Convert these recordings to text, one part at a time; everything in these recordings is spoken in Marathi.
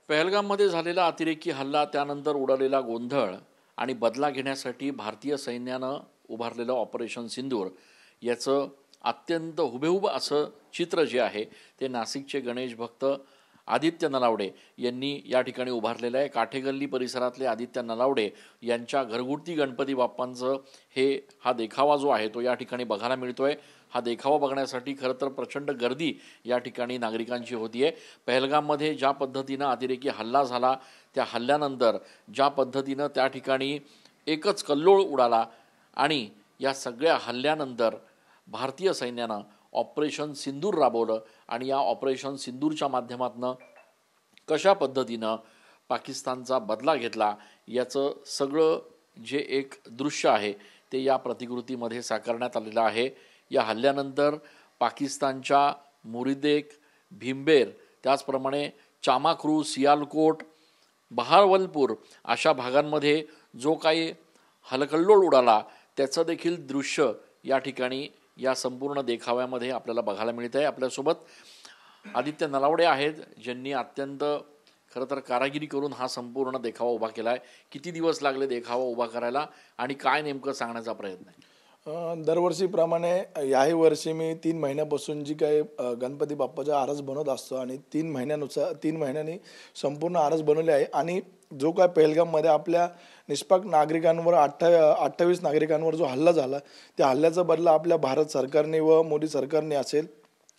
पहलगाममध्ये झालेला अतिरेकी हल्ला, त्यानंतर उडालेला गोंधळ आणि बदला घेण्यासाठी भारतीय सैन्यानं उभारलेलं ऑपरेशन सिंदूर याचं अत्यंत हुबेहूब असं चित्र जे आहे ते नाशिकचे गणेश भक्त आदित्य नलावडे यांनी या ठिकाणी उभारलेलं आहे। काठेगल्ली परिसरातले आदित्य नलावडे यांच्या घरगुती गणपती बाप्पांचं हा देखावा जो आहे तो या ठिकाणी बघायला मिळतोय। हा देखावा बघण्यासाठी खरं तर प्रचंड गर्दी या ठिकाणी नागरिकांची होतीये। पहलगाममध्ये ज्या पद्धतीनं अतिरेकी हल्ला झाला, त्या हल्ल्यानंतर ज्या पद्धतीनं त्या ठिकाणी एकच कल्लोळ उडाला आणि या सगळ्या हल्ल्यानंतर भारतीय सैन्यानं ऑपरेशन सिंदूर राबवलं आणि या ऑपरेशन सिंदूरच्या माध्यमातून कशा पद्धतीनं पाकिस्तानचा बदला घेतला याचं सगळं जे एक दृश्य आहे ते या प्रतिकृतीमध्ये साकारण्यात आलेलं आहे। या हल्ल्यानंतर पाकिस्तानच्या मुरिदेक, भीमबेर, त्याचप्रमाणे चामाक्रू, सियालकोट, बहावलपूर अशा भागांमध्ये जो काही हलकल्लोळ उडाला त्याचं देखील दृश्य या ठिकाणी या संपूर्ण देखाव्यामध्ये आपल्याला बघायला मिळत आहे। आपल्यासोबत आदित्य नलावडे आहेत, ज्यांनी अत्यंत खरं तर कारागिरी करून हा संपूर्ण देखावा उभा केला आहे। किती दिवस लागले देखावा उभा करायला आणि काय नेमकं सांगण्याचा प्रयत्न आहे? दरवर्षीप्रमाणे याही वर्षी मी 3 महिन्यापासून जी काही गणपती बाप्पाचा आरस बनवत असतो आणि 3 महिन्यांनी संपूर्ण आरस बनवली आहे। आणि जो काय पहलगाममध्ये आपल्या निष्पाक नागरिकांवर 28 नागरिकांवर जो हल्ला झाला, त्या हल्ल्याचा बदला आपल्या भारत सरकारने व मोदी सरकारने असेल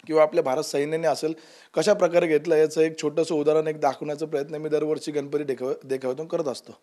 किंवा आपल्या भारत सैन्याने असेल कशा प्रकारे घेतलं याचं एक छोटंसं उदाहरण दाखवण्याचा प्रयत्न मी दरवर्षी गणपती देखाव्यातून करत असतो।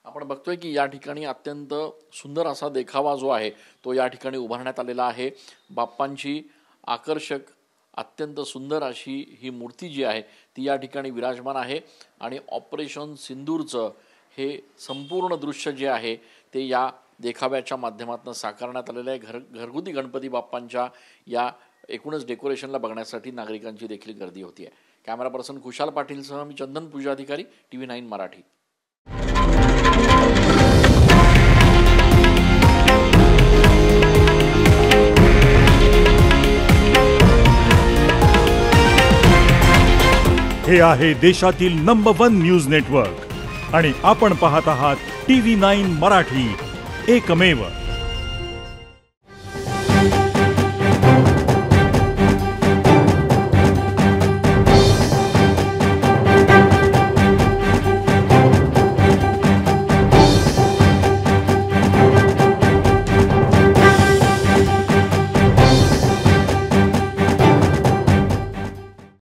आपण बघतोय की या ठिकाणी अत्यंत सुंदर असा देखावा जो आहे तो या ठिकाणी उभारण्यात आलेला आहे। बाप्पांची आकर्षक अत्यंत सुंदर अशी ही मूर्ती जी आहे ती या ठिकाणी विराजमान आहे आणि ऑपरेशन सिंदूरचं हे संपूर्ण दृश्य जे आहे ते या देखाव्याच्या माध्यमातून साकारण्यात आलेलं आहे। घरगुती गणपती बाप्पांच्या या एकूणच डेकोरेशनला बघण्यासाठी नागरिकांची देखील गर्दी होती आहे। कॅमेरा पर्सन खुशाल पाटीलसह मी चंदन पूजाधिकारी, TV9 मराठी। हे आहे देशातील नंबर 1 न्यूज नेटवर्क आणि आपण पाहत आहात TV9 मराठी, एकमेव।